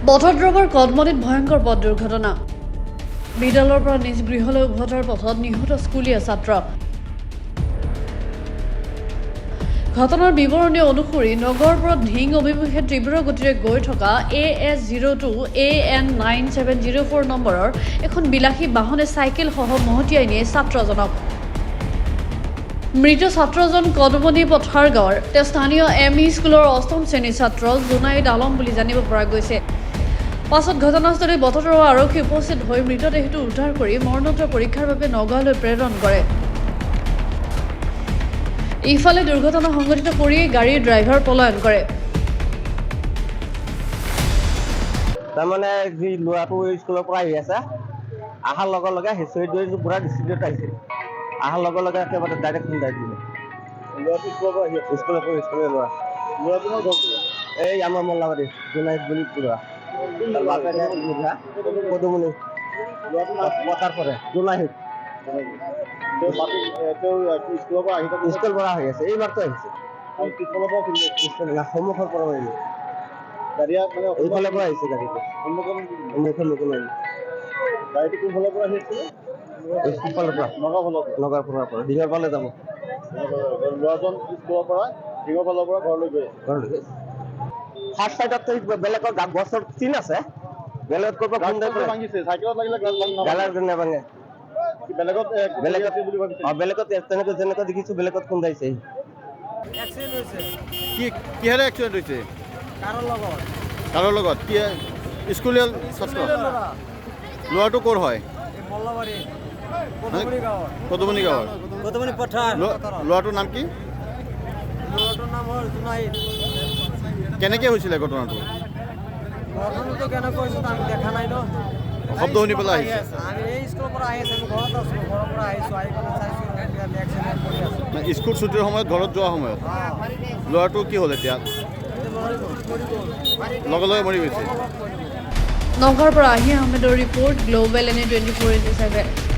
পথদ্ৰৱৰ কদমনিত ভয়ংকৰ পথ দুৰ্ঘটনা বিদ্যালয়ৰ পৰা নিজ গৃহলৈ উভতাৰ পথত নিহত স্কুলীয়া ছাত্ৰ ঘটনাৰ বিৱৰণী অনুসৰি নগৰপুৰত ঢিং অভিমুখে তীব্ৰ গতিৰে গৈ থকা AS02 AN9704 নম্বৰৰ এখন বিলাসী বাহনে চাইকেলসহ মহতিয়াই নিয়ে ছাত্ৰজনক মৃত ছাত্ৰজন কদমনি পথাৰ গাঁৱৰ স্থানীয় ME স্কুলৰ অষ্টম শ্ৰেণীৰ ছাত্ৰ জুনাইদ আলম বুলি জানিব পৰা গৈছে পাছত ঘটনাস্থলীত বতৰৰ আৰক্ষী উপস্থিত হৈ মৃতদেহটো উদ্ধাৰ কৰি মৰণোত্তৰ পৰীক্ষাৰ বাবে নগাঁৱলৈ প্ৰেৰণ কৰে ইফালে দুৰ্ঘটনা সংঘটিত কৰি গাড়ীৰ ড্ৰাইভাৰ পলায়ন কৰে তাৰমানে যি ল'ৰাটো স্কুলৰ পৰা আহি আছে আহাৰ লগে লগে হেঁচৰি ধৰি পুৰা ডিষ্ট্ৰিক্টত আহিছে আহাৰ লগে লগে একেবাৰে ডাইৰেক্ট খুন্দাই দিলে ল'ৰাটো স্কুলৰ পৰা স্কুলৰ ল'ৰা ল'ৰাজনৰ ঘৰ এই আমাৰ মল্লাবাৰী জোনাইত বুলি ল'ৰা পদুমণি পথাৰ কৰে জোনাইত স্কুলৰ পৰা আহি আছে এইমাত্ৰ আহিছে সন্মুখৰ পৰা আহিলে এইফালৰ পৰা আহিছে গাড়ীটো সন্মুখৰ গাড়ীটো কোনফালৰ পৰা আহিছিলে সিফালৰ পৰা নগাঁৱৰ পৰা দীঘৰপালে যাব ল'ৰাজন স্কুলৰ পৰা দীঘৰপালৰ পৰা ঘৰলৈ গৈ ফাৰ্ষ্ট চাইডত বেলেগৰ গছৰ চিন আছে বেলেগত ক'ৰ পৰা খুন্দাই পেলাই ভাঙিছে চাইকেলত লাগিলে গালাৰ নাভাঙে বেলেগত তেনেকৈ যেনেকৈ দেখিছোঁ বেলেগত খুন্দাইছে এক্সিডেণ্ট হৈছে কিহেৰে এক্সিডেণ্ট হৈছে কাৰোৰ লগত কি স্কুলীয়া ছাত্ৰ ল'ৰাটো ক'ৰ হয় মল্লাবাৰী পদুমণি গাঁৱৰ কদমনি পথাৰ ল'ৰাটোৰ নাম কি ল'ৰাটোৰ নাম হ'ল জুনাইদ কেনেকৈ হৈছিলে ঘটনাটো ঘটনাটো কেনেকৈ হৈছে আমি দেখা নাই ন শব্দ শুনি পেলাই আহিছে আমি এই স্কুলৰ পৰা আহি আছোঁ আমি ঘৰত আছোঁ ঘৰৰ পৰা আহিছোঁ আহি পেলাই চাইছোঁ এক্সিডেণ্ট কৰি আছোঁ স্কুল ছুটিৰ সময়ত ঘৰত যোৱাৰ সময়ত ল'ৰাটো কি হ'ল এতিয়া লগে লগে মৰি গৈছে নগাঁৱৰ পৰা আহি আহমেদৰ ৰিপৰ্ট গ্লোবেল NA 24/7